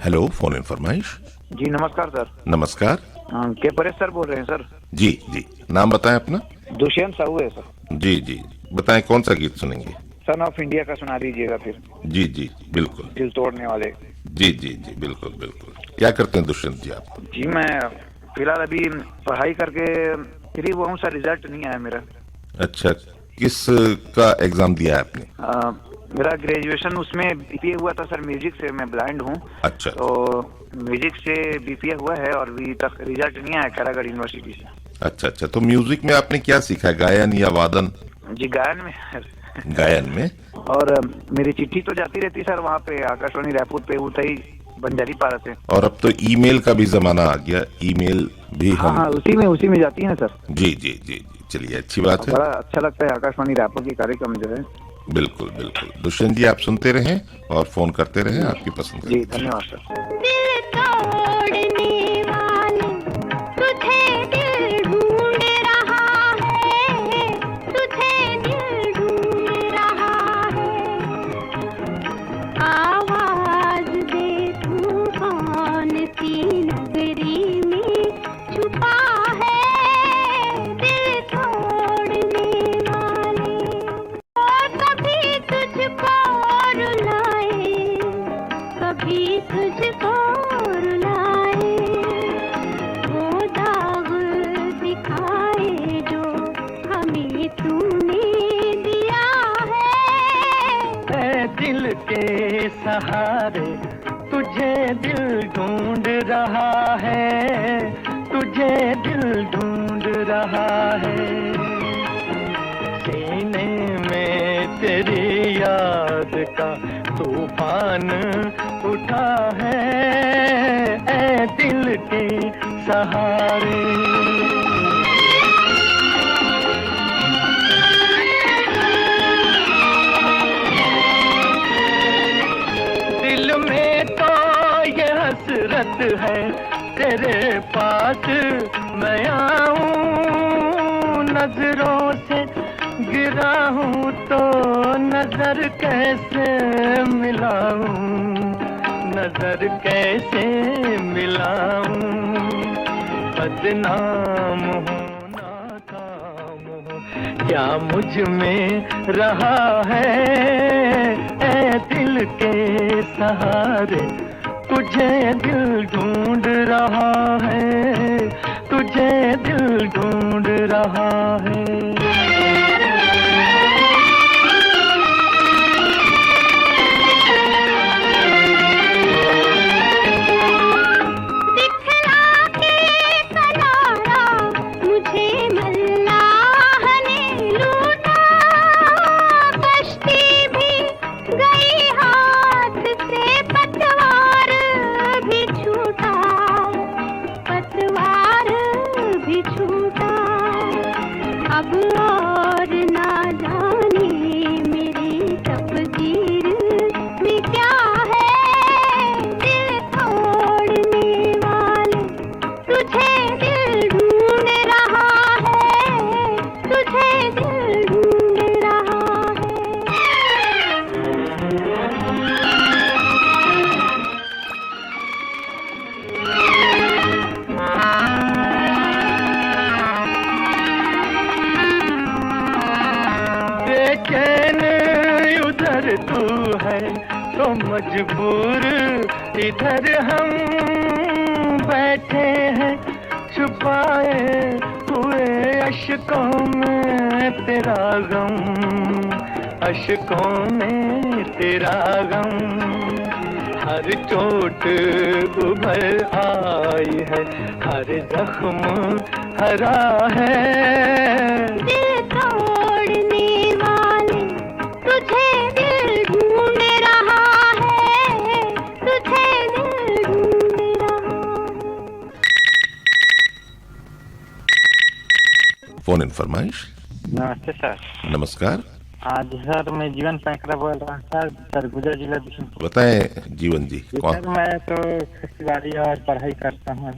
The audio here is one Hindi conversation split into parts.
हेलो, फोन इन फरमाइश। जी नमस्कार सर। नमस्कार। के परेश सर बोल रहे हैं सर। जी जी, नाम बताएं अपना। दुष्यंत साहू है सर। जी जी, बताएं कौन सा गीत सुनेंगे। सन ऑफ इंडिया का सुना दीजिएगा फिर। जी जी बिल्कुल। दिल तोड़ने वाले। जी जी जी बिल्कुल बिल्कुल। क्या करते हैं दुष्यंत जी आप? जी मैं फिलहाल अभी पढ़ाई करके फ्री हुआ हूँ सर। रिजल्ट नहीं आया मेरा। अच्छा, किस का एग्जाम दिया है आपने? मेरा ग्रेजुएशन उसमें बीपीए हुआ था सर। म्यूजिक से मैं ब्लाइंड हूँ। अच्छा तो म्यूजिक से बीपीए हुआ है और अभी तक रिजल्ट नहीं आया खैरागढ़ यूनिवर्सिटी से। अच्छा अच्छा, तो म्यूजिक में आपने क्या सीखा है, गायन या वादन? जी गायन में। गायन में। और मेरी चिट्ठी तो जाती रहती सर वहाँ पे आकाशवाणी रायपुर पे उतई बंजारी पारा से। और अब तो ईमेल का भी जमाना आ गया, ईमेल भी हाँ हम। हाँ उसी में जाती है सर। जी जी जी जी, चलिए अच्छी बात है। बड़ा अच्छा लगता है आकाशवाणी रायपुर की कार्यक्रम जो है। बिल्कुल बिल्कुल, दुष्यंत जी आप सुनते रहें और फोन करते रहें, आपकी पसंद का जी गीत। धन्यवाद सर। दिल तोड़ने वाले तुझे दिल ढूंढ रहा है, तुझे दिल ढूंढ रहा है। आवाज दे तू कौन सी नगरी में छुपा है दिल तोड़ने वाले। और कभी तुझको रुलाए, कभी तुझको रुलाए, वो दाग दिखाए जो हमें तूने दिया है। ऐ दिल के सहारे तुझे दिल ढूंढ रहा है, तुझे दिल ढूंढ रहा है। सीने में तेरी याद का तूफान उठा है, ऐ दिल के सहारे। दिल में तो ये हसरत है तेरे पास मैं आऊं, नजरों से गिरा हूँ तो नजर कैसे मिलाऊं, नजर कैसे मिलाऊं। बदनाम हूँ नाकाम हूँ, क्या मुझ में रहा है, ऐ दिल के सहारे तुझे दिल ढूंढ रहा है, तुझे दिल ढूंढ रहा है। दिखला के सनारा मुझे मल्लाह ने लूटा, कश्ती भी गई हाथ से, पतवार भी छूटा, पतवार भी छूटा। अब और ना जाने मेरी तकदीर में क्या है। दिल तोड़ने वाले तुझे दिल ढूंढ रहा है, तुझे दिल ढूंढ रहा बेचैन उधर तू है तो मजबूर इधर हम बैठे हैं, छुपाए हुए अशकों में तेरा गम, अशकों में तेरा गम। हर चोट उभर आई है, हर जख्म हरा है। दिल तोड़ने वाले तुझे दिल ढूंढ रहा है, तुझे दिल ढूंढ रहा है। फोन इन फरमाइश। नमस्ते सर। नमस्कार। आज सर मैं जीवन पैंकरा बोल रहा था, सरगुजा जिला बिशनपुर। बताएं जीवन जी, जी कौन? सर मैं तो खेतीबाड़ी और पढ़ाई करता हूँ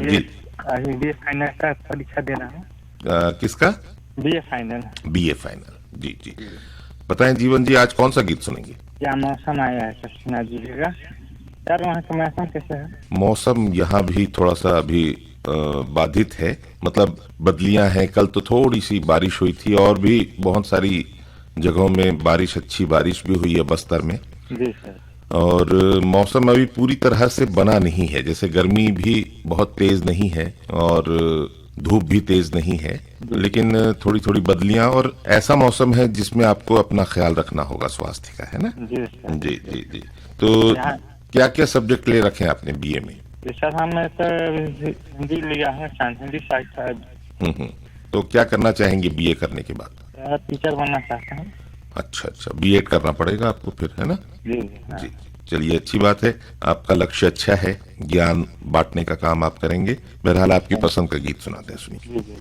जी। अभी बीए फाइनल का परीक्षा दे रहा हूँ। किसका? BA final. BA final. जी जी, बताएं जीवन जी आज कौन सा गीत सुनेंगे? क्या मौसम आया है सर, सुना दीजिएगा। सर वहाँ का मौसम कैसा है? मौसम यहाँ भी थोड़ा सा अभी बाधित है, मतलब बदलियां हैं। कल तो थोड़ी सी बारिश हुई थी और भी बहुत सारी जगहों में बारिश, अच्छी बारिश भी हुई है बस्तर में। जी सर। और मौसम अभी पूरी तरह से बना नहीं है, जैसे गर्मी भी बहुत तेज नहीं है और धूप भी तेज नहीं है, लेकिन थोड़ी थोड़ी बदलियां, और ऐसा मौसम है जिसमें आपको अपना ख्याल रखना होगा स्वास्थ्य का, है ना? जी सर। जी जी जी। तो क्या क्या सब्जेक्ट ले रखे हैं आपने बीए में? सर हमने सर हिंदी लिया है, हिंदी साहित्य। तो क्या करना चाहेंगे बीए करने के बाद? टीचर बनना चाहते हैं। अच्छा अच्छा, बीएड करना पड़ेगा आपको फिर, है ना? जी जी। चलिए, अच्छी बात है, आपका लक्ष्य अच्छा है, ज्ञान बांटने का काम आप करेंगे। बहरहाल आपकी पसंद का गीत सुनाते हैं, सुनिए।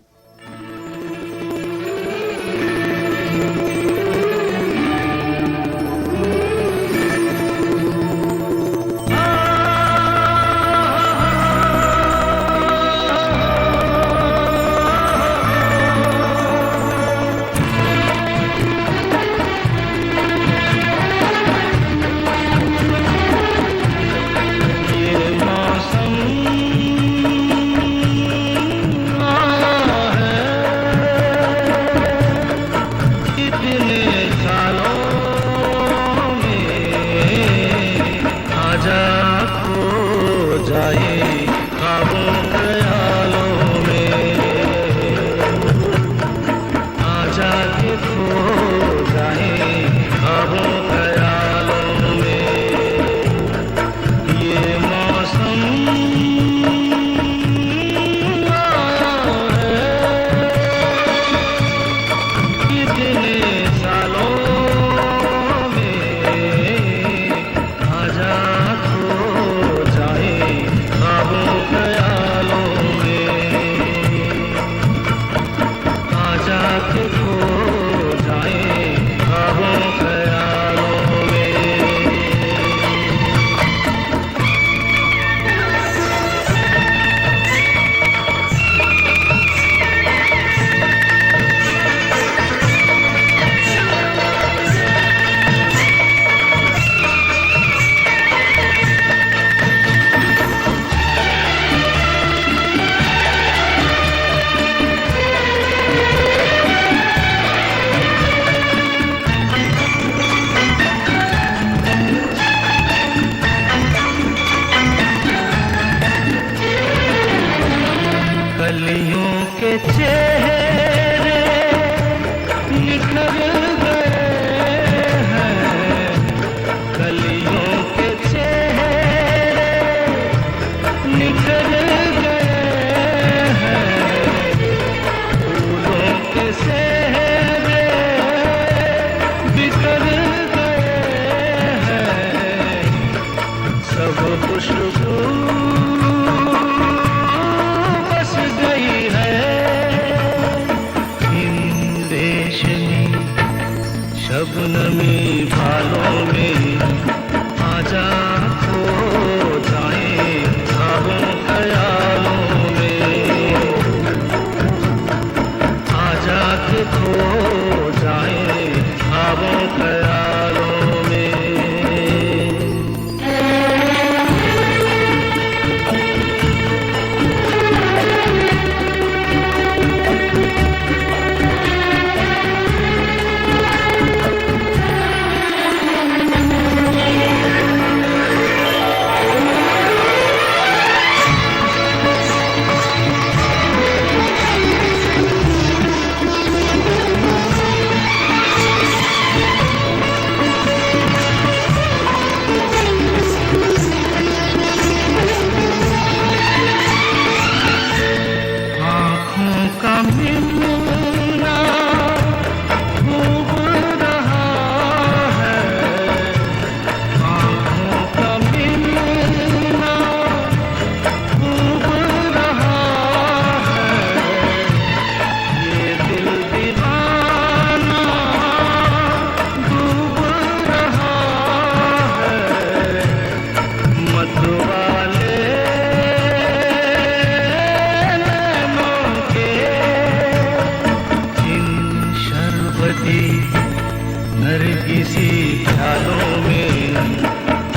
किसी ख्यालों में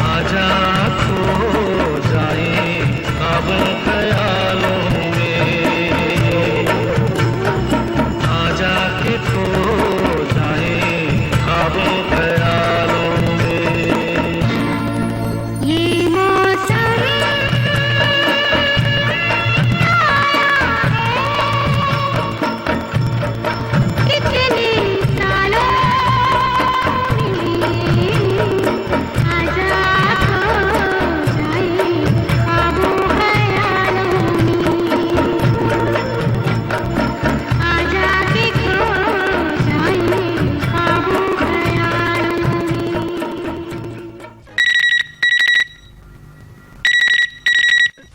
आजा खो ख्वाबों ख्यालों में आ जाके खो जाए ख्वाबों ख्यालों में। ये मौसम कितने सालों में आजा खो जाए ख्वाबों ख्यालों में, आजा के खो जाए ख्वाबों ख्यालों में।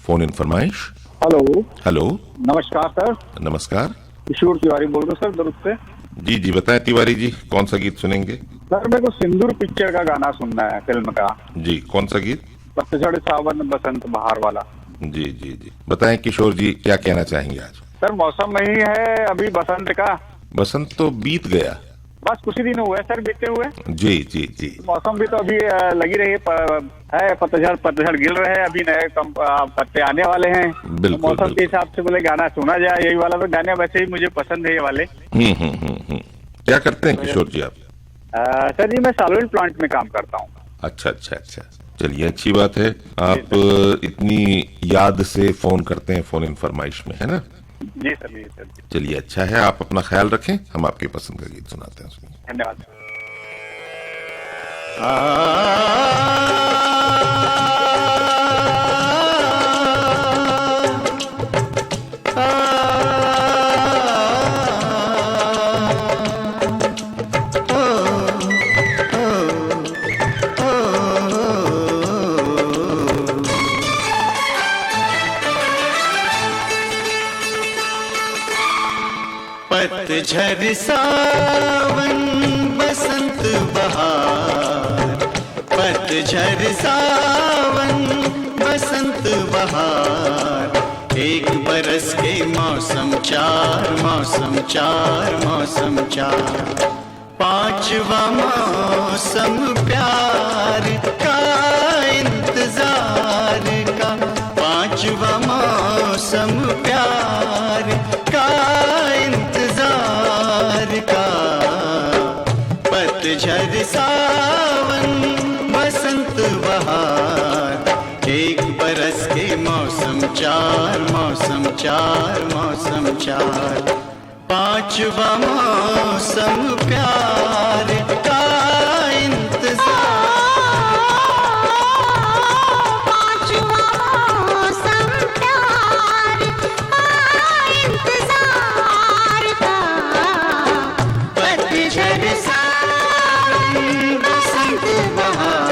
फोन इन फरमाइश। हेलो, हेलो, नमस्कार सर। नमस्कार। किशोर तिवारी बोल रहा हूँ सर, दुरुस्त से। जी जी, बताएं तिवारी जी, कौन सा गीत सुनेंगे? सर मेरे को सिंदूर पिक्चर का गाना सुनना है, फिल्म का। जी, कौन सा गीत? पतझड़ सावन बसंत बहार वाला। जी जी जी, बताएं किशोर जी, क्या कहना चाहेंगे आज? सर मौसम नहीं है अभी बसंत का, बसंत तो बीत गया। बस कुछ ही दिन हुए सर बीते हुए। जी जी जी। मौसम भी तो अभी लगी रही है, पतझड़ गिर रहे हैं, अभी नए पत्ते आने वाले हैं। बिल्कुल, तो मौसम के बिल्कुल। हिसाब से बोले गाना सुना जाए, यही वाला। तो गाने वैसे ही मुझे पसंद है ये वाले। क्या करते हैं किशोर जी आप? सर जी मैं सॉल्वेंट प्लांट में काम करता हूँ। अच्छा अच्छा अच्छा, चलिए अच्छी बात है। आप इतनी याद से फोन करते हैं फोन इन फरमाइश में, है ना? जी सर, जी सर, जी। चलिए अच्छा है, आप अपना ख्याल रखें, हम आपकी पसंद का गीत सुनाते हैं। सुनिए। धन्यवाद। पतझड़ सावन बसंत बहार, पतझड़ सावन बसंत बहार, एक बरस के मौसम चार, मौसम चार, मौसम चार, पांचवा मौसम प्यार का इंतजार का, पांचवा मौसम प्यार का इंतजार का, पतझड़ सावन बसंत बहार, एक बरस के मौसम चार, मौसम चार, मौसम चार, पांचवा मौसम प्यार का इंतजार। पांचवा मौसम प्यार का इंतजार का, पतझड़ सावन बसंत बहार।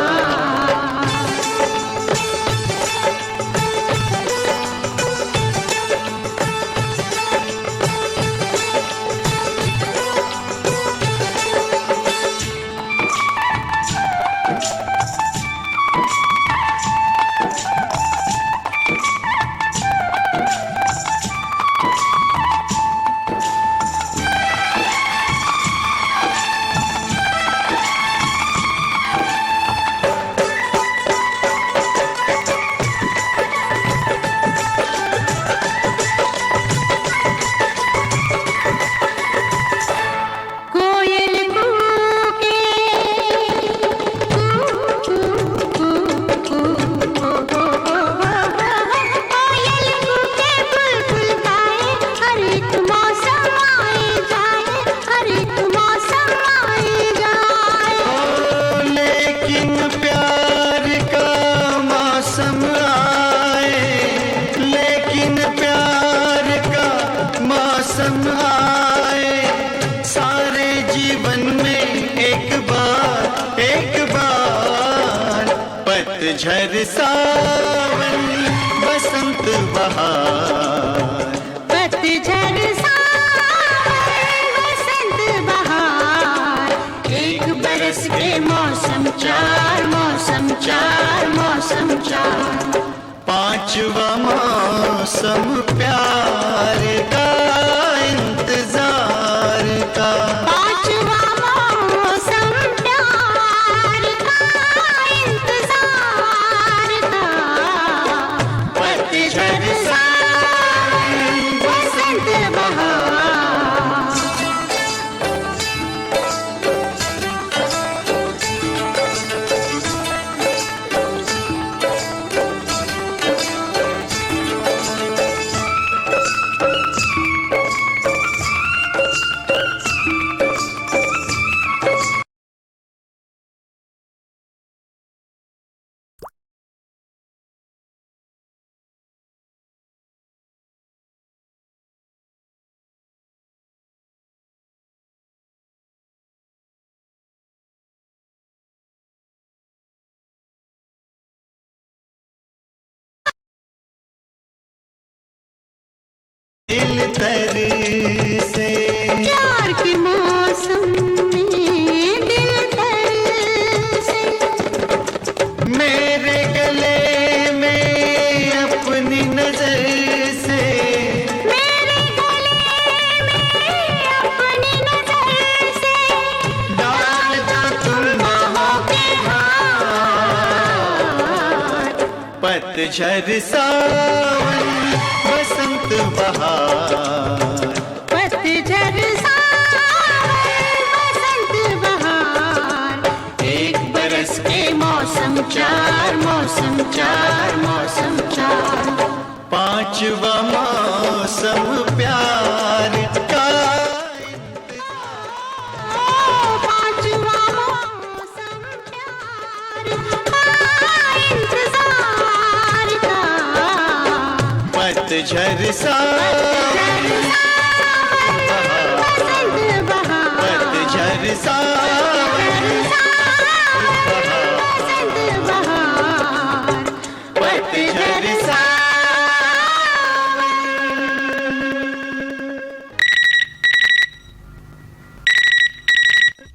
कोयल कूके कोयल कूके बुलबुल गाए, हर एक मौसम आए जाए, हर एक मौसम आए जाए। लेकिन प्यार का मौसम आए, लेकिन प्यार का मौसम आए, सारे जीवन में एक बार, पतझड़ सावन बसंत बहार, पतझड़ सावन बसंत बहार, एक बरस के मौसम चार, मौसम चार, मौसम चार, पांचवा मौसम प्यार का इंतजार का, पांचवा मौसम प्यार का इंतजार का, पतझड़ दिल तर से प्यार के मौसम में दिल तर से मेरे गले में अपनी नजर से मेरे गले में अपनी नजर से डाल दो तुम बाहों के पतझड़ सावन बसंत बहार पतझड़ सावन बसंत बहार एक बरस के मौसम चार मौसम चार मौसम चार पांचवा मौसम प्यार का पांचवा मौसम प्यार का इंतजार का पतझड़ सावन बसंत बहार पतझड़ सावन बसंत बहार पतझड़ सावन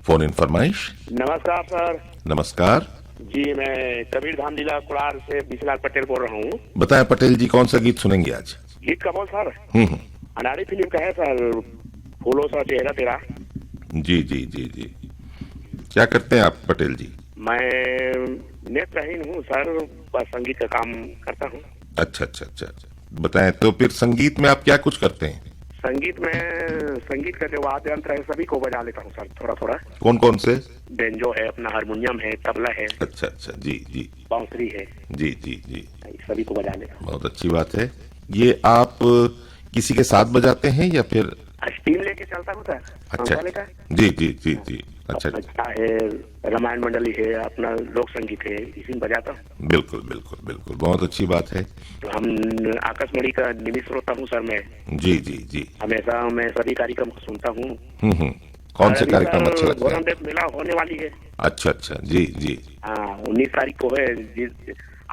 फोन इन फरमाइश। नमस्कार सर नमस्कार। जी, मैं कबीर धाम जिला कुड़ार से बीसीलाल पटेल बोल रहा हूँ। बताएं पटेल जी, कौन सा गीत सुनेंगे आज? गीत का बोल सर हम्म। अनाड़ी फिल्म का है सर, फूलों सा चेहरा तेरा। जी जी जी जी। क्या करते हैं आप पटेल जी? मैं नेत्रहीन हूँ सर, बस संगीत का काम करता हूँ। अच्छा अच्छा अच्छा। बताएं तो फिर संगीत में आप क्या कुछ करते हैं? संगीत में संगीत का जो वाद्य यंत्र है सभी को बजा लेता हूँ सर, थोड़ा थोड़ा। कौन कौन से? बेंजो है, अपना हारमोनियम है, तबला है, अच्छा अच्छा। जी जी बांसुरी है, जी जी जी। सभी को बजा लेता हूँ। बहुत अच्छी बात है। ये आप किसी के साथ बजाते हैं या फिर? टीम लेके चलता हूँ सर। अच्छा संस्था लेकर। जी जी जी जी। अच्छा अच्छा है, रामायण मंडली है, अपना लोक संगीत है, इसी में बजाता हूँ। बिल्कुल बिल्कुल बिल्कुल, बहुत अच्छी बात है। तो हम आकाशवाणी का नियमित श्रोता हूँ सर मैं। जी जी जी। हमेशा मैं सभी कार्यक्रम को सुनता हूँ। कौन से कार्यक्रम अच्छे लगते हैं? गौरमदेव मेला होने वाली है। अच्छा अच्छा। जी जी। हाँ, 19 तारीख को है।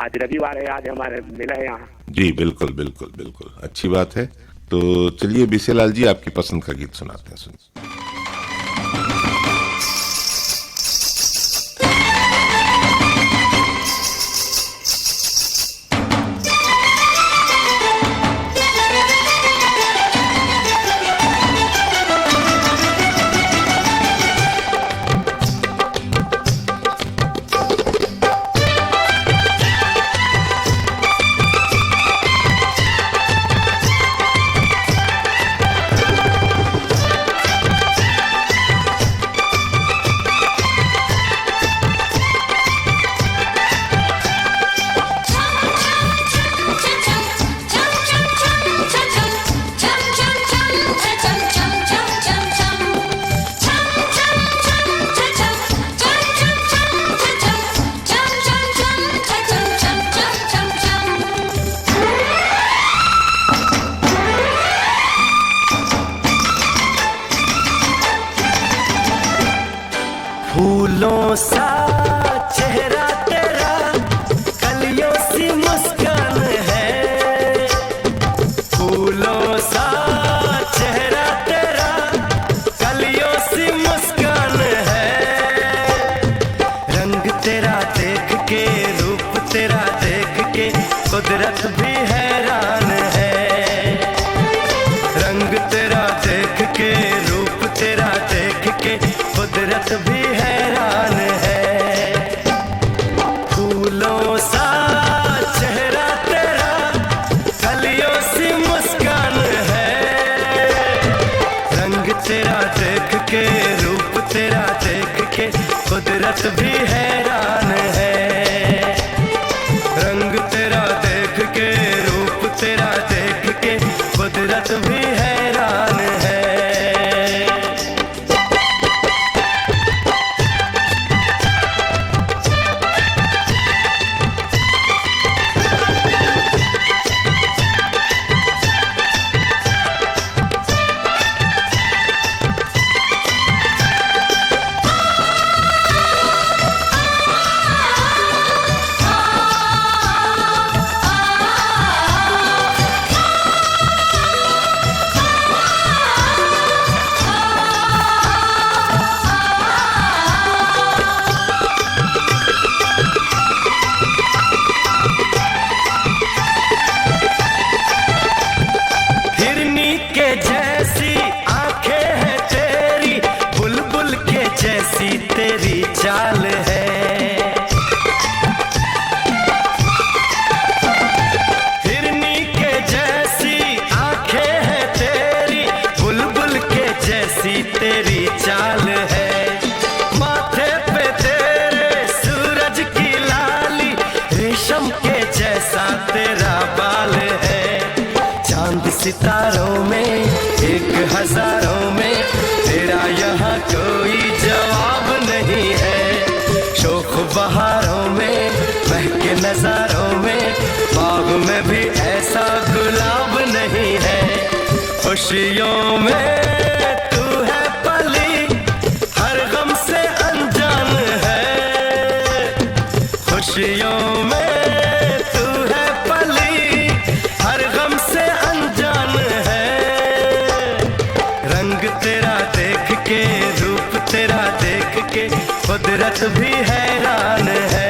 आज रविवार है, आज हमारे मेला है यहाँ। जी बिल्कुल बिल्कुल बिल्कुल, अच्छी बात है। तो चलिए बीसेलाल जी, आपकी पसंद का गीत सुनाते हैं, सुनिए। फूलों सा चेहरा तेरा, कलियों सी मुस्कान है। फूलों सा चेहरा तेरा, कलियों सी मुस्कान है। रंग तेरा देख के, रूप तेरा देख के, कुदरत भी हैरान है। रंग तेरा देख के, रूप तेरा देख के, कुदरत भी हैरान है। फूलों सा चेहरा तेरा, कलियों सी मुस्कान है। रंग तेरा देख के, रूप तेरा देख के, कुदरत भी हैरान है। रंग तेरा देख के, रूप तेरा देख के, कुदरत भी हैरान है। तेरी चाल है। हिरनी के जैसी आंखें हैं तेरी, बुलबुल के जैसी तेरी चाल है। माथे पे तेरे सूरज की लाली, रेशम के जैसा तेरा बाल है। चांद सितारों में एक हजारों में तेरा यहाँ कोई जवाब नहीं है। शोख बहारों में महके नजारों में बाग में भी ऐसा गुलाब नहीं है। खुशियों में तू है पली, हर गम से अनजान है। खुशियों में तू है पली, हर गम से अनजान है। रंग तेरा देख के, रूप तेरा देख के कुदरत भी हैरान है।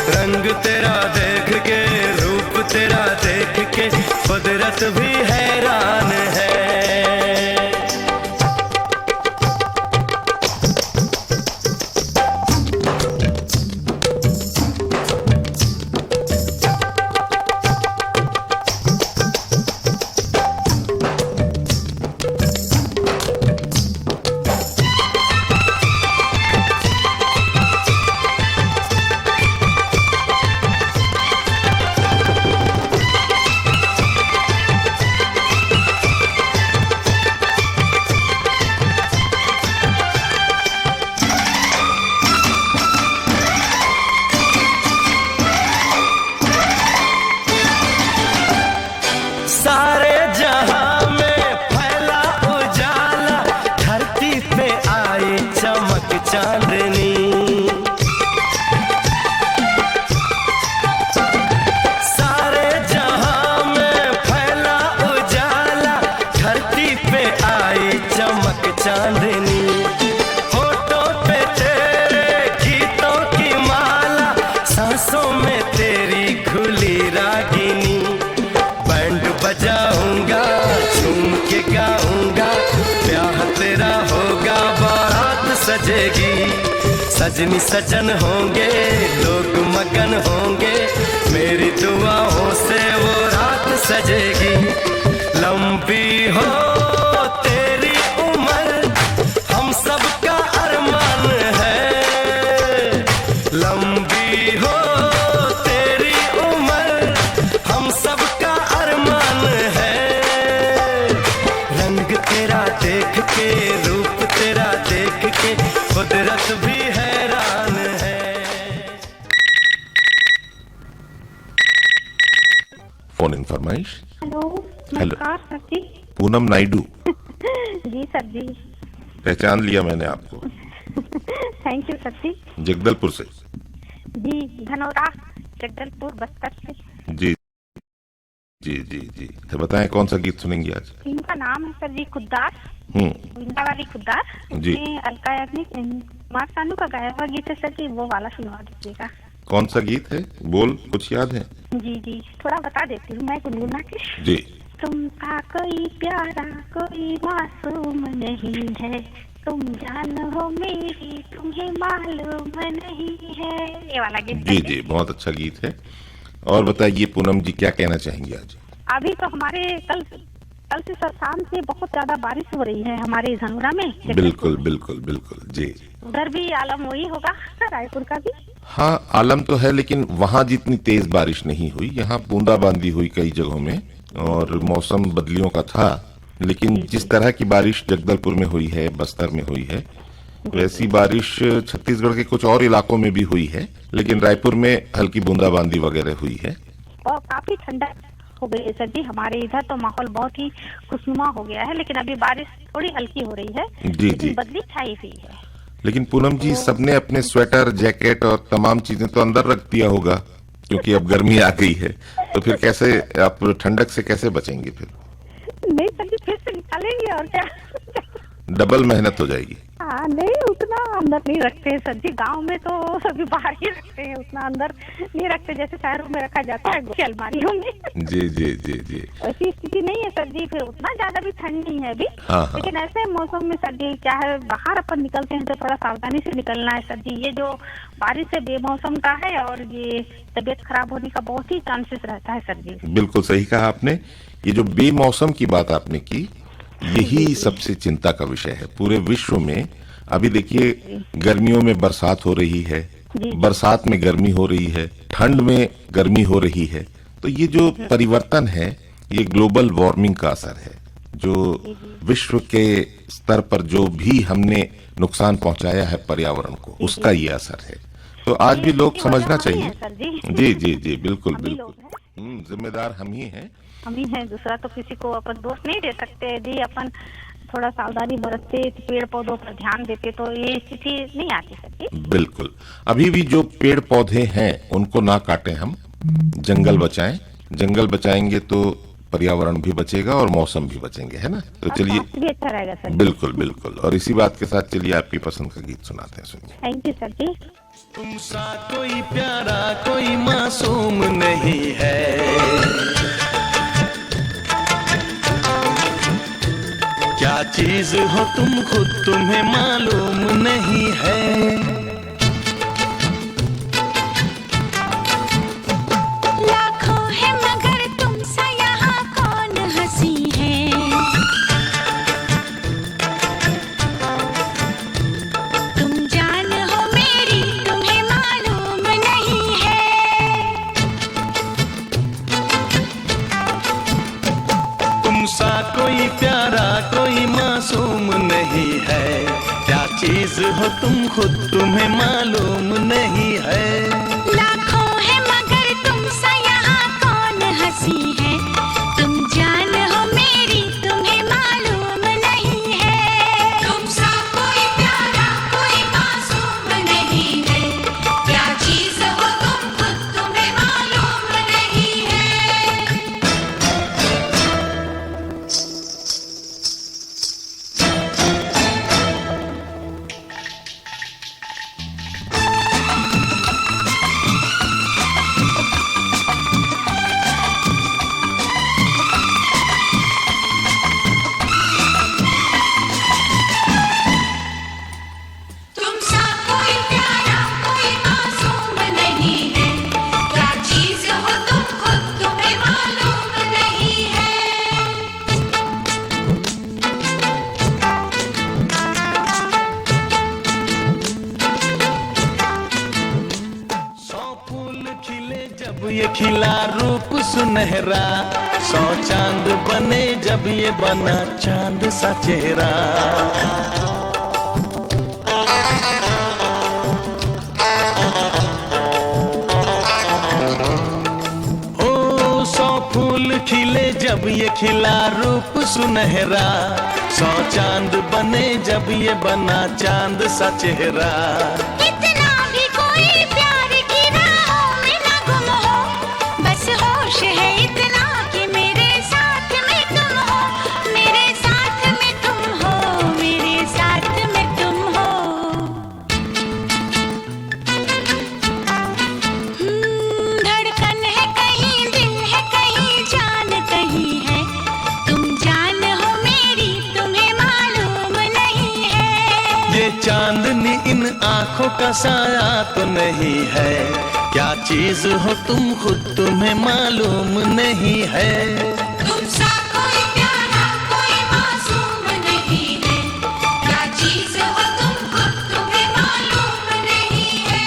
रंग तेरा देख के, रूप तेरा देख के कुदरत भी हैरान है। सारे जहां में फैला उजाला, धरती पे आई चमक चांदनी। सारे जहां में फैला उजाला, धरती पे आई चमक चांदनी। होठों पे तेरे गीतों की माला, सांसों में तेरी घुली रागिनी। बैंड बजाऊंगा, झूम के गाऊंगा, ब्याह तेरा होगा, बारात सजेगी। सजनी सजन होंगे, लोग मगन होंगे, मेरी दुआओं से वो रात सजेगी। लंबी हो तेरी उम्र, हम सबका अरमान है। लंबी हो तेरी उम्र, हम सबका अरमान है। रंग तेरा देख के, रूप तेरा देख के कुदरत भी हैरान है। फोन इन फरमाइश। Hello, hello. नमस्कार सर जी। पूनम नायडू, जी सर जी। पहचान लिया मैंने आपको, थैंक यू सर जी। जगदलपुर से। जी, धनौरा जगदलपुर बस्तर से। जी जी जी जी, तो बताएं कौन सा गीत सुनेंगे आज? इनका नाम है सर जी खुद्दार, वृंदावाली खुद्दार। जी। इसमें अलका याग्निक, कुमार सानू का गाया हुआ गीत है सर जी, वो वाला सुनवा दीजिएगा। कौन सा गीत है? बोल कुछ याद है? जी जी, थोड़ा बता देती हूँ मैं गुनगुना के। जी। तुमका कोई प्यारा कोई मासूम नहीं है, तुम जान हो मेरी तुम्हें मालूम नहीं है, ये वाला गीत। जी जी, बहुत अच्छा गीत है। और बताइए पूनम जी, क्या कहना चाहेंगे आज? अभी तो हमारे कल से शाम से बहुत ज्यादा बारिश हो रही है हमारे धनौरा में। बिल्कुल बिल्कुल बिल्कुल जी। उधर भी आलम वही होगा, रायपुर का भी। हाँ, आलम तो है, लेकिन वहां जितनी तेज बारिश नहीं हुई। यहाँ बूंदाबांदी हुई कई जगहों में, और मौसम बदलियों का था। लेकिन जिस तरह की बारिश जगदलपुर में हुई है, बस्तर में हुई है, वैसी बारिश छत्तीसगढ़ के कुछ और इलाकों में भी हुई है। लेकिन रायपुर में हल्की बूंदाबांदी वगैरह हुई है। और काफी ठंडा हो गई है सर जी, हमारे इधर तो माहौल बहुत ही खुशनुमा हो गया है। लेकिन अभी बारिश थोड़ी हल्की हो रही है, जी लेकिन जी। बदली छाई हुई है। लेकिन पूनम जी, सबने अपने स्वेटर, जैकेट और तमाम चीजें तो अंदर रख दिया होगा, क्योंकि अब गर्मी आ गई है। तो फिर कैसे आप ठंडक से कैसे बचेंगे? फिर नहीं सर जी, फिर से निकालेंगे और क्या। डबल मेहनत हो जाएगी। हाँ नहीं, उतना अंदर नहीं रखते हैं सर जी। गांव में तो सभी बाहर ही रखते हैं, उतना अंदर नहीं रखते जैसे शहरों में रखा जाता है अलमारियों में। जी जी जी जी। ऐसी स्थिति नहीं है सर जी। फिर उतना ज्यादा भी ठंड नहीं है अभी। हाँ। लेकिन ऐसे मौसम में सर जी क्या है, बाहर अपन निकलते हैं तो थोड़ा सावधानी से निकलना है सर जी। ये जो बारिश से बेमौसम का है और ये तबीयत खराब होने का बहुत ही चांसेस रहता है सर जी। बिल्कुल सही कहा आपने। ये जो बेमौसम की बात आपने की, यही सबसे चिंता का विषय है पूरे विश्व में। अभी देखिए, गर्मियों में बरसात हो रही है, बरसात में गर्मी हो रही है, ठंड में गर्मी हो रही है। तो ये जो परिवर्तन है, ये ग्लोबल वार्मिंग का असर है। जो विश्व के स्तर पर जो भी हमने नुकसान पहुंचाया है पर्यावरण को, उसका ये असर है। तो आज भी लोग समझना चाहिए। जी जी जी, बिल्कुल बिल्कुल। जिम्मेदार हम ही हैं। हम ही हैं, दूसरा तो किसी को अपन दोष नहीं दे सकते। यदि अपन थोड़ा सावधानी बरतते, पेड़ पौधों पर ध्यान देते तो ये स्थिति नहीं आती सर। बिल्कुल। अभी भी जो पेड़ पौधे हैं उनको ना काटें, हम जंगल बचाएं। जंगल बचाएंगे तो पर्यावरण भी बचेगा और मौसम भी बचेंगे, है ना। तो चलिए, भी अच्छा रहेगा सर। बिल्कुल बिल्कुल। और इसी बात के साथ चलिए आपकी पसंद का गीत सुनाते हैं, सुनिए। थैंक यू सर जी। तुम सा कोई प्यारा कोई मासूम नहीं है, क्या चीज हो तुम खुद तुम्हें मालूम नहीं है। लाखों है मगर तुम सा यहाँ कौन हंसी है, तुम जान हो मेरी तुम्हें मालूम नहीं है। तुम सा कोई प्यारा कोई मासूम नहीं है, क्या चीज हो तुम खुद तुम्हें मालूम नहीं है। लाखों है मगर तुम सा यहाँ कौन हंसी है, तुम जान हो मेरी तुम्हें मालूम नहीं है। तुम सा कोई प्यारा कोई मासूम नहीं है, क्या चीज हो तुम खुद तुम्हें मालूम नहीं है। तुम सा कोई प्यारा कोई मासूम नहीं है, क्या चीज हो तुम खुद तुम्हें मालूम नहीं है। सौ फूल खिले जब ये खिला रूप सुनहरा, सौ चांद बने जब ये बना चांद सा चेहरा। ओ सौ फूल खिले जब ये खिला रूप सुनहरा, सौ चांद बने जब ये बना चांद सा चेहरा। इतना भी कोई प्यार की राहों में ना गुम हो, बस होश है इतना कि मेरे साथ में तुम हो, मेरे साथ में तुम हो, मेरे साथ में तुम हो। धड़कन है कहीं, दिल है कहीं, जान कहीं है, तुम जान हो मेरी तुम्हें मालूम नहीं है। ये चांदनी इन आंखों का साया तो नहीं है, क्या चीज हो तुम खुद तुम्हें मालूम नहीं है। तुम सा कोई प्यारा कोई मासूम नहीं है, क्या चीज हो तुम खुद तुम्हें मालूम नहीं है।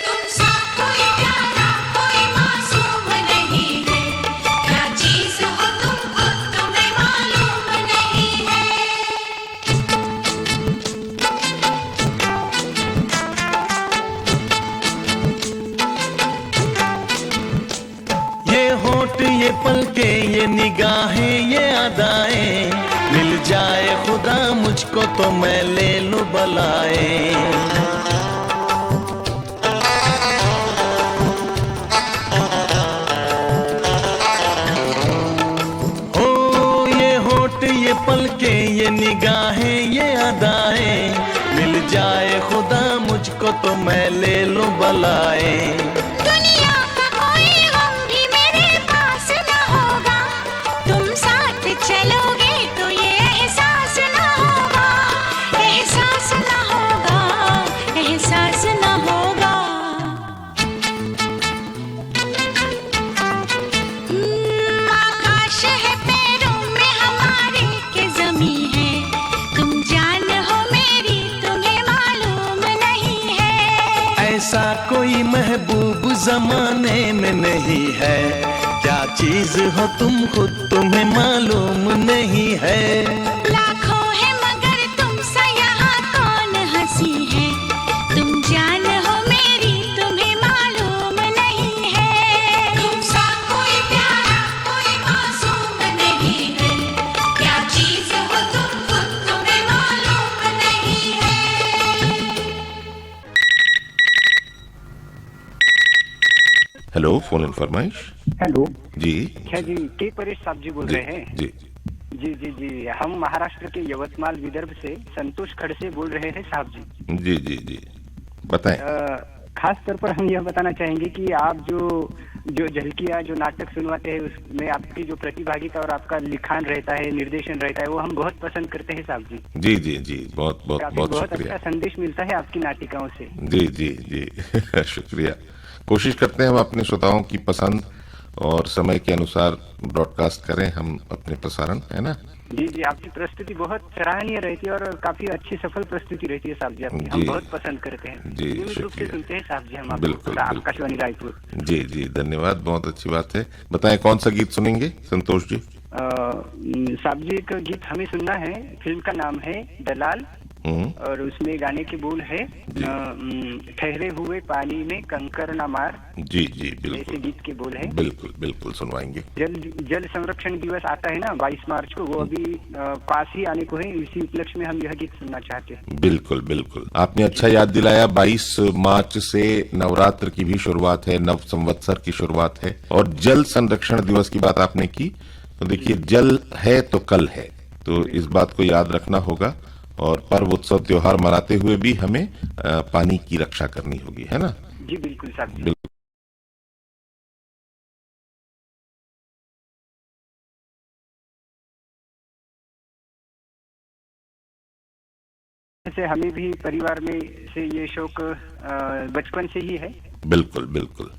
तुम सा कोई प्यारा कोई मासूम नहीं है, क्या चीज हो तुम खुद तुम्हें मालूम नहीं है। ये होठ ये पलके ये निगाहें ये अदाएं, मिल जाए खुदा मुझको तो मैं ले लूं बलाएं। निगाहें ये अदाएं, मिल जाए खुदा मुझको तो मैं ले लूं बलाए। दुनिया का कोई गम भी मेरे पास न होगा, तुम साथ चलोगे तो ये एहसास न होगा, एहसास न होगा, एहसास न होगा। आकाश है पैरों में हमारे के ज़मीं है, तुम जान हो मेरी तुम्हें मालूम नहीं है। ऐसा कोई महबूब जमाने में नहीं है, क्या चीज हो तुम खुद तुम्हें मालूम नहीं है। लाखों है मगर तुम सा यहाँ कौन हंसी है, तुम जान हो मेरी तुम्हें मालूम नहीं है। तुम सा कोई प्यारा कोई मासूम नहीं है, क्या चीज हो तुम खुद तुम्हें मालूम नहीं है। हेलो, फोन इन फरमाइश। हेलो, जी क्या जी के परेश साहब जी बोल जी रहे हैं? जी जी जी जी, हम महाराष्ट्र के यवतमाल विदर्भ से संतोष खड़से बोल रहे हैं साहब जी। जी जी जी, बताएं। खास तौर पर हम यह बताना चाहेंगे कि आप जो झलकियाँ जो नाटक सुनवाते हैं उसमें आपकी जो प्रतिभागिता और आपका लिखान रहता है, निर्देशन रहता है, वो हम बहुत पसंद करते हैं साहब जी। जी जी जी, बहुत बहुत काफी बहुत बहुत शुक्रिया। अच्छा संदेश मिलता है आपकी नाटिकाओं से। जी जी जी शुक्रिया। कोशिश करते हैं हम अपने श्रोताओं की पसंद और समय के अनुसार ब्रॉडकास्ट करें हम अपने प्रसारण, है ना। जी जी, आपकी प्रस्तुति बहुत सराहनीय रहती है और काफी अच्छी सफल प्रस्तुति रहती है साहब जी आपकी। हम जी। बहुत पसंद करते हैं, जी, नियमित रूप से शुक्रिया। सुनते हैं साहब जी हम बिल्कुल, आपको, बिल्कुल। आकाशवाणी रायपुर। जी जी, धन्यवाद, बहुत अच्छी बात है। बताएं कौन सा गीत सुनेंगे संतोष जी। साहब जी एक गीत हमें सुनना है, फिल्म का नाम है दलाल और उसमें गाने के बोल है ठहरे हुए पानी में कंकर न मार। जी जी ऐसे बिल्कुल गीत के बोल है। बिल्कुल बिल्कुल सुनवाएंगे। जल संरक्षण दिवस आता है ना 22 मार्च को, वो अभी पास ही आने को है, इसी उपलक्ष्य में हम यह गीत सुनना चाहते हैं। बिल्कुल बिल्कुल, आपने अच्छा याद दिलाया। 22 मार्च से नवरात्र की भी शुरुआत है, नव संवत्सर की शुरुआत है और जल संरक्षण दिवस की बात आपने की, तो देखिए जल है तो कल है, तो इस बात को याद रखना होगा और पर्व उत्सव त्योहार मनाते हुए भी हमें पानी की रक्षा करनी होगी, है ना। जी बिल्कुल साहब जी। बिल्कुल। से हमें भी परिवार में से ये शौक बचपन से ही है। बिल्कुल बिल्कुल,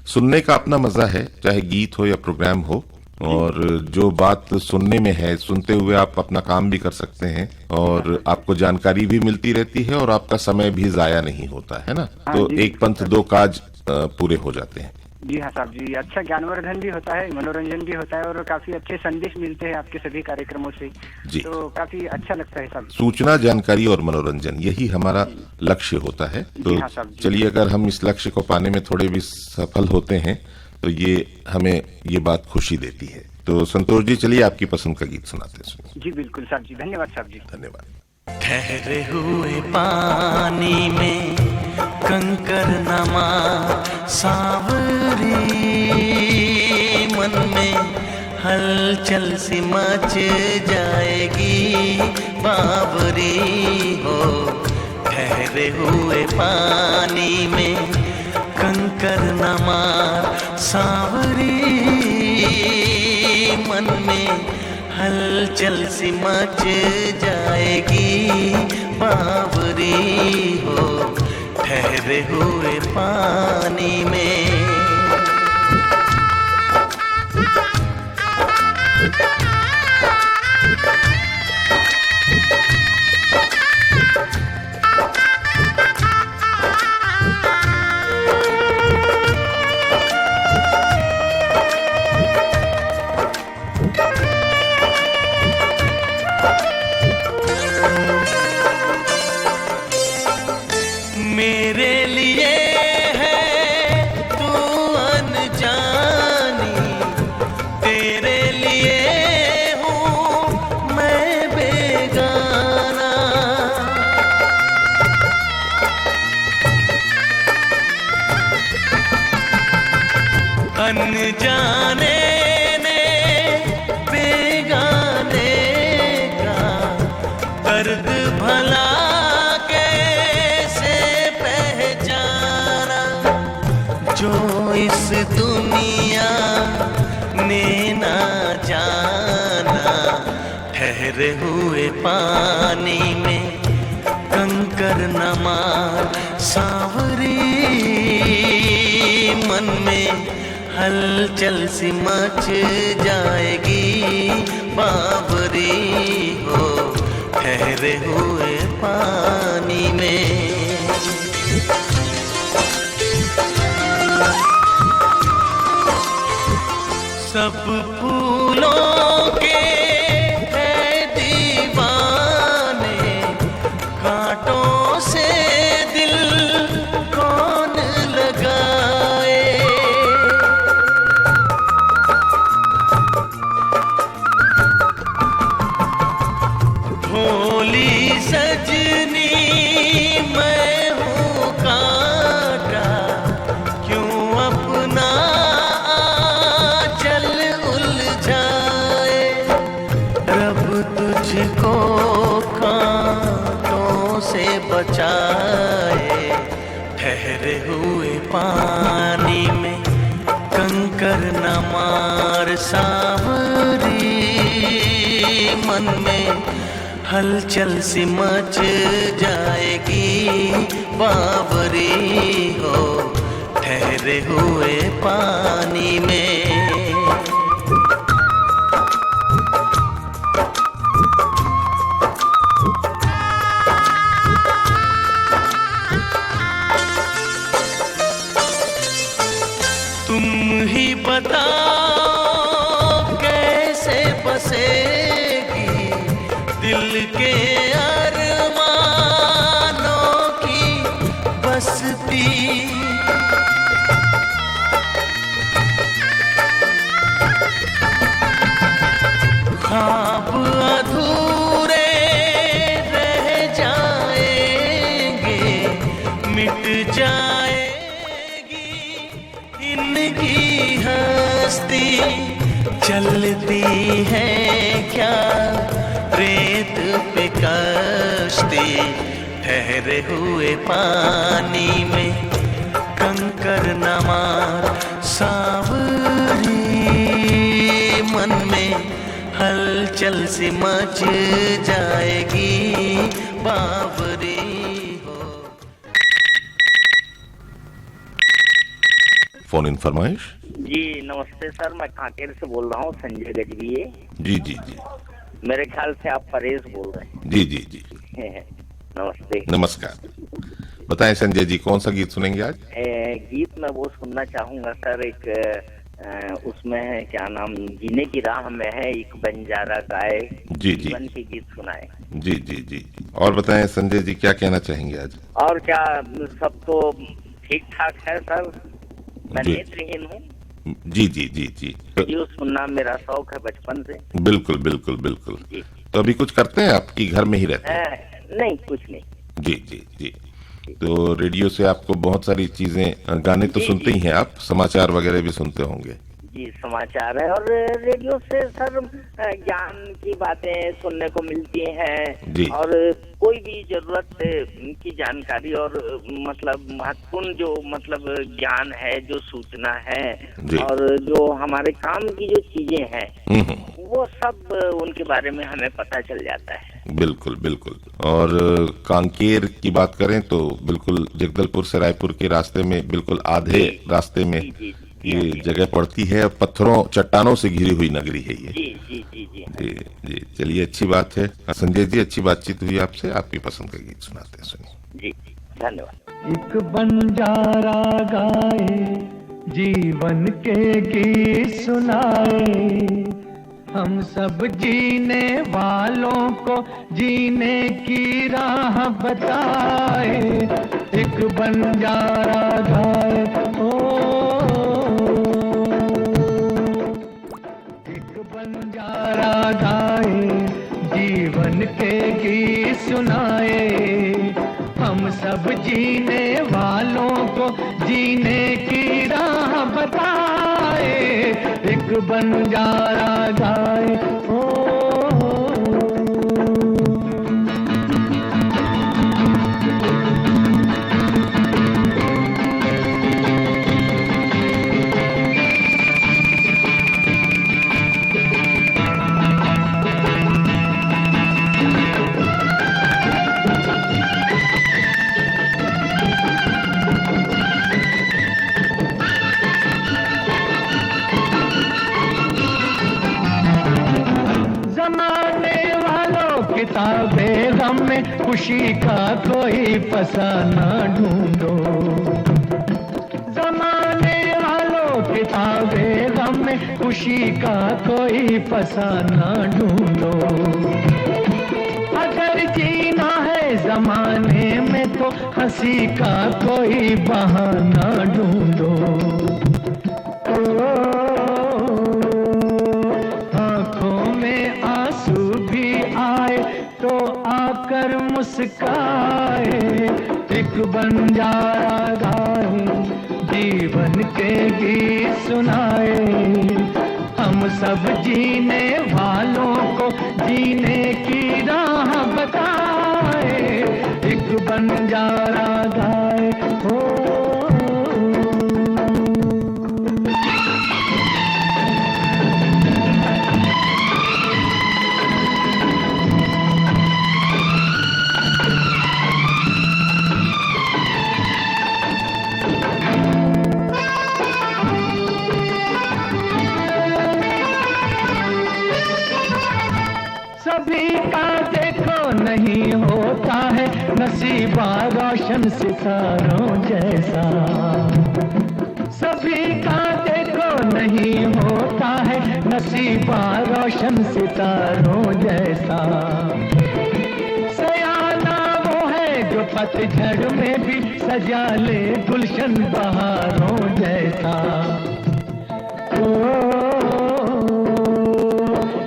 सुनने का अपना मजा है, चाहे गीत हो या प्रोग्राम हो, और जो बात सुनने में है, सुनते हुए आप अपना काम भी कर सकते हैं और आपको जानकारी भी मिलती रहती है और आपका समय भी जाया नहीं होता है ना। तो जी, एक पंथ दो काज पूरे हो जाते हैं। जी हाँ साहब जी, अच्छा ज्ञानवर्धन भी होता है, मनोरंजन भी होता है और काफी अच्छे संदेश मिलते हैं आपके सभी कार्यक्रमों से। जी। तो काफी अच्छा लगता है साहब। सूचना, जानकारी और मनोरंजन, यही हमारा लक्ष्य होता है। तो हाँ साहब जी। चलिए, अगर हम इस लक्ष्य को पाने में थोड़े भी सफल होते हैं तो ये हमें ये बात खुशी देती है। तो संतोष जी, चलिए आपकी पसंद का गीत सुनाते हैं। जी बिल्कुल साहब जी, धन्यवाद साहब जी। धन्यवाद। ठहरे हुए पानी में कंकर नमा सावरी, मन में हलचल सी मच जाएगी बावरी हो। ठहरे हुए पानी में कंकर नमा सावरी, मन में हलचल सी मच जाएगी बावरी हो। ठहरे हुए पानी में मेरे लिए है तू अनजानी, ठहरे हुए पानी में कंकर न मार सांवरी, मन में हलचल सी मच जाएगी बावरी हो, ठहरे हुए पानी में। सब फूलों के है दीवाने, कांटों से दिल कौन लगाए। भोली सजनी मैं हूँ कांटा, क्यों अपना चल उलझाए। रब तुझको कांटों से बचाए, ठहरे हुए पानी में कंकर न मार सांवरी, मन में हलचल सी मच जाएगी बावरी हो, ठहरे हुए पानी में। तुम ही बताओ कैसे बसेगी दिल के अरमानों की बस्ती। ख्वाब अधूरे रह जाएंगे, मिट जाएगी इनकी हस्ती। चलती है क्या रेत पे कश्ती, ठहरे हुए पानी में कंकर न मार सांवरी, मन में हलचल सी मच जाएगी बावरी हो। फोन इन फरमाइश। जी नमस्ते सर, मैं कांकेर से बोल रहा हूँ, संजय गजबीये। जी जी जी। मेरे ख्याल से आप परेश बोल रहे हैं। जी जी जी। नमस्ते। नमस्कार। बताएं संजय जी, कौन सा गीत सुनेंगे आज? गीत मैं वो सुनना चाहूंगा सर, एक उसमें है क्या नाम, जीने की राह में है, एक बंजारा गाए, जी जी, जीवन के गीत सुनाए। जी जी जी। और बताएं संजय जी, क्या कहना चाहेंगे आज? और क्या, सब तो ठीक ठाक है सर, मैं जी। नेत्रहीन हूँ। जी जी जी जी। रेडियो सुनना मेरा शौक है बचपन से। बिल्कुल बिल्कुल बिल्कुल। तो अभी कुछ करते हैं आपकी, घर में ही रहते हैं? नहीं, कुछ नहीं। जी जी जी। तो रेडियो से आपको बहुत सारी चीजें, गाने तो सुनते ही हैं आप, समाचार वगैरह भी सुनते होंगे? जी, समाचार है, और रेडियो से सर ज्ञान की बातें सुनने को मिलती हैं, और कोई भी जरूरत की जानकारी और मतलब महत्वपूर्ण जो मतलब ज्ञान है, जो सूचना है, और जो हमारे काम की जो चीजें हैं, वो सब उनके बारे में हमें पता चल जाता है। बिल्कुल बिल्कुल। और कांकेर की बात करें तो बिल्कुल जगदलपुर से रायपुर के रास्ते में, बिल्कुल आधे रास्ते में ये जगह पड़ती है। पत्थरों चट्टानों से घिरी हुई नगरी है ये। जी जी जी जी जी जी। चलिए, अच्छी बात है संजय जी, अच्छी बातचीत हुई आपसे। आपकी पसंद का गीत सुनाते हैं, सुनिए। जी, धन्यवाद। एक बंजारा गाए, जीवन के गीत सुनाए, हम सब जीने वालों को जीने की राह बताए। एक बंजारा गाए, एक बंजारा गाए, जीवन के गीत सुनाए, हम सब जीने वालों को जीने की राह बताए। एक बंजारा गाए, किताबे गम में खुशी का कोई फसाना ढूंढो। जमाने वालों किताबे गम में खुशी का कोई फसाना ढूंढो। अगर जीना है जमाने में तो हंसी का कोई बहाना ढूंढो। आंखों में आंसू भी आए तो आकर मुस्काए, एक बंजारा गाए जीवन के गीत सुनाए। हम सब जीने वालों को जीने की राह बताए, एक बंजारा गाए हो। सभी का देखो नहीं होता है नसीबा रोशन सितारों जैसा। सभी का देखो नहीं होता है नसीबा रोशन सितारों जैसा। सयाना वो है जो पतझड़ में भी सजा ले गुलशन बहारों जैसा।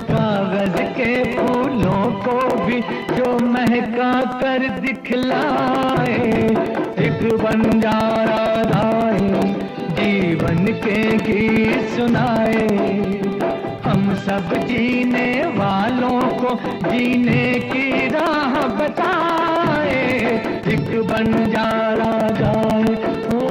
कागज के फूलों को भी जो महका कर दिखलाए, एक बंजारा गाए जीवन के गीत सुनाए। हम सब जीने वालों को जीने की राह बताए, एक बंजारा गाए हो।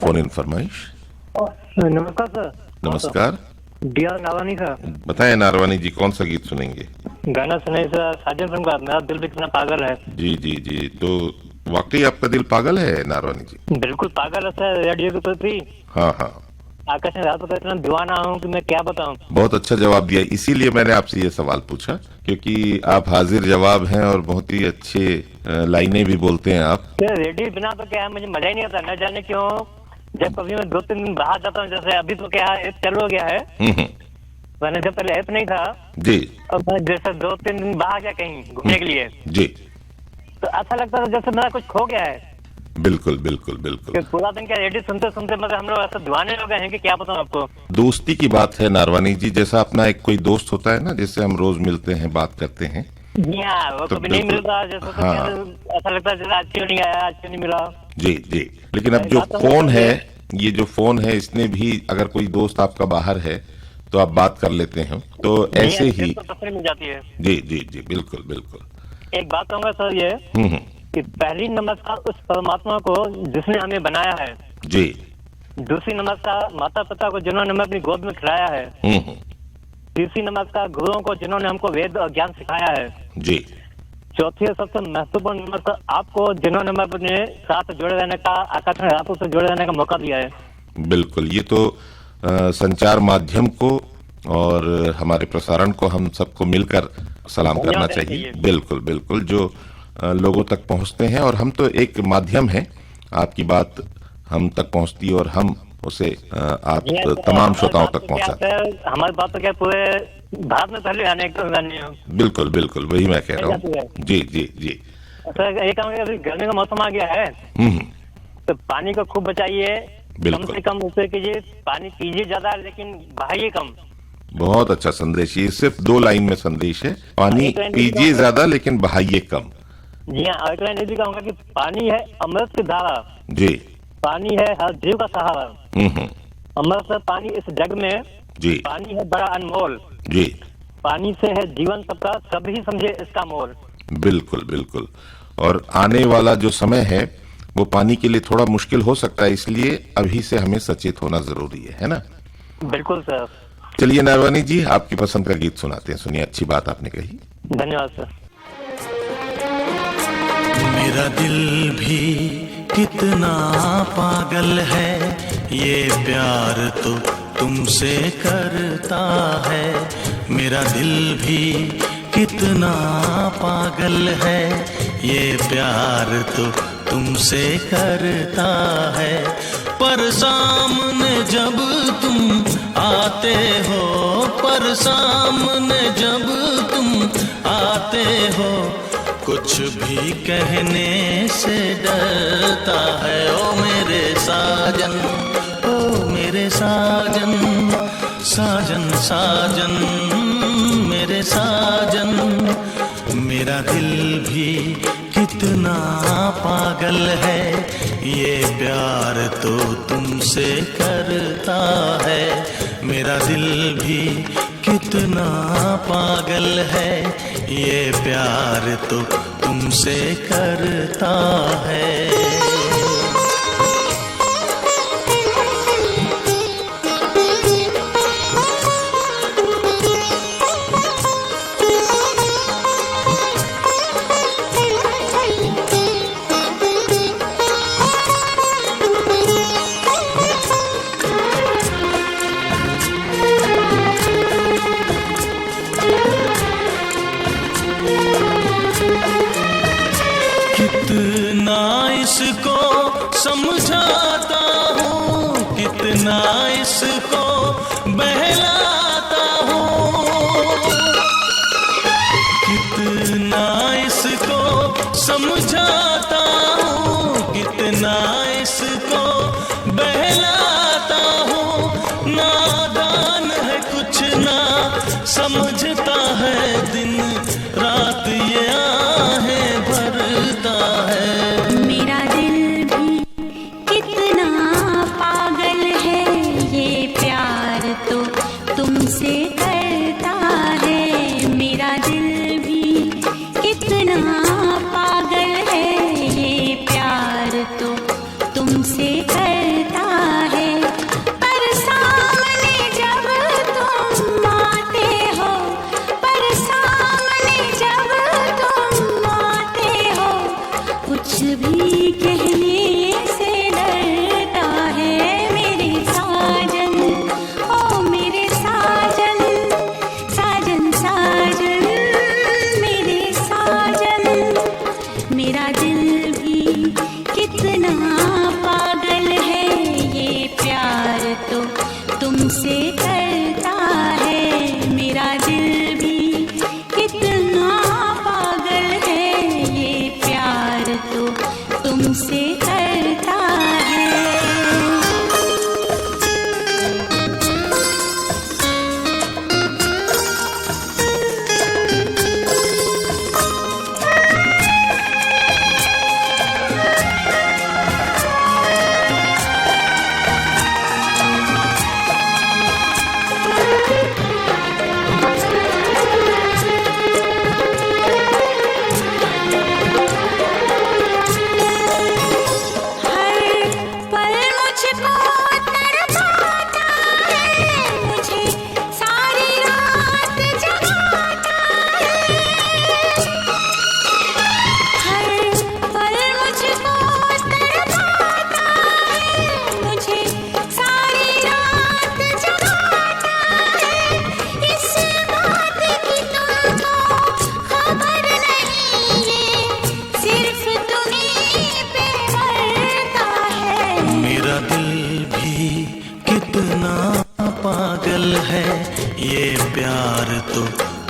फोन इन फरमाइश। नमस्कार सर। नमस्कार। D R Narwani sir. बताएं नारवानी जी, कौन सा गीत सुनेंगे? गाना सुनाई सर, साजन फिल्म का मेरा दिल भी कितना पागल है। जी जी जी, तो वाकई आपका दिल पागल है नारवानी जी? के पागल है सर, रेडियो के प्रति। हाँ हाँ, आकाश रात को इतना दीवाना हूँ कि मैं क्या बताऊँ। बहुत अच्छा जवाब दिया, इसीलिए मैंने आपसे ये सवाल पूछा, क्योंकि आप हाजिर जवाब हैं और बहुत ही अच्छे लाइनें भी बोलते हैं आप। रेडियो बिना तो क्या है, मुझे मजा ही नहीं आता, न जाने क्यों। जब कभी मैं 2-3 दिन बाहर जाता हूँ, जैसे अभी तो क्या है चालू हो गया है, मैंने जब पहले ऐप नहीं था जी, अब मैं जैसे 2-3 दिन बाहर गया कहीं घूमने के लिए जी, तो ऐसा लगता था जैसे मेरा कुछ खो गया है। बिल्कुल बिल्कुल बिल्कुल। पूरा दिन क्या रेडियो सुनते सुनते मतलब हम लोग ऐसा दीवाने हो गए हैं कि क्या बताऊं आपको। दोस्ती की बात है नारवानी जी, जैसा अपना एक कोई दोस्त होता है ना, जिससे हम रोज मिलते हैं, बात करते हैं। वो तो कभी नहीं मिलता, जैसे तो ऐसा लगता है जैसे आज क्यों नहीं आया, आज क्यों नहीं मिला। जी जी, लेकिन अब जो फोन है, ये जो फोन है, इसने भी अगर कोई दोस्त आपका बाहर है तो आप बात कर लेते हैं, तो ऐसे ही मिल जाती है। जी जी जी, बिल्कुल बिल्कुल। एक बात कहूँगा सर ये कि पहली नमस्कार उस परमात्मा को जिसने हमें बनाया है जी, दूसरी नमस्कार माता पिता को जिन्होंने हमें अपनी गोद में खिलाया है, तीसरी नमस्कार गुरुओं को जिन्होंने हमको वेद और ज्ञान सिखाया है जी, चौथी सबसे महत्वपूर्ण नमस्कार आपको जिन्होंने हमें अपने साथ जुड़े रहने का, आकाशवाणी रातों से जुड़े रहने का मौका दिया है। बिल्कुल, ये तो संचार माध्यम को और हमारे प्रसारण को हम सबको मिलकर सलाम करना चाहिए। बिल्कुल बिल्कुल, जो लोगों तक पहुंचते हैं, और हम तो एक माध्यम है, आपकी बात हम तक पहुंचती है और हम उसे आप तमाम श्रोताओं तक पहुंचाते हैं। हमारी बात तो क्या पूरे भारत में पहले आने बिल्कुल बिल्कुल, वही मैं कह रहा हूँ। जी जी जी सर, एक गर्मी का मौसम आ गया है तो पानी को खूब बचाइए, कम से कम उपयोग कीजिए, पानी पीजिए ज्यादा लेकिन बहाइए कम। बहुत अच्छा संदेश, ये सिर्फ 2 लाइन में संदेश है, पानी पीजिए ज्यादा लेकिन बहाइए कम। जी हाँ, एक लाइन ये भी कहूँगा कि पानी है अमृत की धारा जी, पानी है हर जीव का सहारा। अमृत से पानी इस जग में जी, पानी है बड़ा अनमोल जी, पानी से है जीवन सबका, सभी समझे इसका मोल। बिल्कुल बिल्कुल, और आने वाला जो समय है वो पानी के लिए थोड़ा मुश्किल हो सकता है, इसलिए अभी से हमें सचेत होना जरूरी है ना? बिल्कुल सर। चलिए नारवानी जी, आपकी पसंद का गीत सुनाते हैं, सुनिए, अच्छी बात आपने कही। धन्यवाद सर। मेरा दिल भी कितना पागल है, ये प्यार तो तुमसे करता है। मेरा दिल भी कितना पागल है, ये प्यार तो तुमसे करता है। पर सामने जब तुम आते हो, पर सामने जब तुम आते हो, कुछ भी कहने से डरता है। ओ मेरे साजन, ओ मेरे साजन, साजन साजन मेरे साजन। मेरा दिल भी कितना पागल है, ये प्यार तो तुमसे करता है। मेरा दिल भी कितना पागल है, ये प्यार तो तुमसे करता है। कितना इसको समझाता हूँ, कितना इसको बहलाता हूँ, कितना इसको समझाता हूँ, कितना इसको बहलाता हूँ। नादान है कुछ ना समझता है, दिन रात ये आहें भरता है। मेरा दिल भी कितना पागल है, ये प्यार तो तुमसे करता है। मेरा दिल भी कितना पागल है, ये प्यार तो तुमसे करता है। पर सामने जब तुम आते हो, पर सामने जब तुम आते हो, कुछ भी कहने से डरता है। मेरे साजन, ओ मेरे साजन, साजन साजन मेरे साजन। मेरा दिल भी कितना पागल है, ये प्यार तो तुमसे करता है। मेरा दिल भी कितना पागल है, ये प्यार तो तुमसे करता है।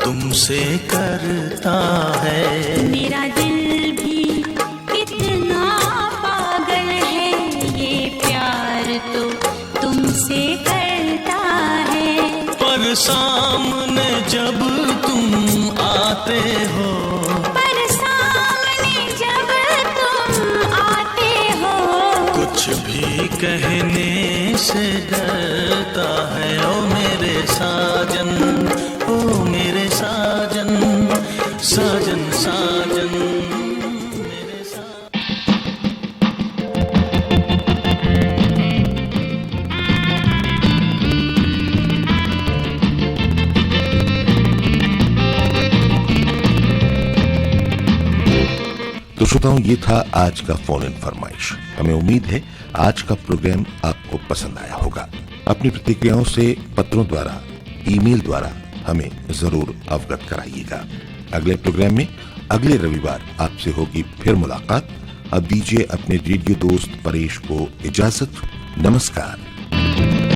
तुमसे करता है। मेरा दिल भी कितना पागल है, ये प्यार तो तुमसे करता है। पर सामने जब तुम आते हो, पर सामने जब तुम आते हो, कुछ भी कहने से डरता है। ओ मेरे साजन, ओ मेरे साजन, साजन साजन मेरे साजन। तो श्रोताओं, ये था आज का फोन इन फरमाइश। हमें उम्मीद है आज का प्रोग्राम आपको पसंद आया होगा। अपनी प्रतिक्रियाओं से पत्रों द्वारा, ईमेल द्वारा हमें जरूर अवगत कराइएगा। अगले प्रोग्राम में अगले रविवार आपसे होगी फिर मुलाकात। अब दीजिए अपने रेडियो दोस्त परेश को इजाजत। नमस्कार।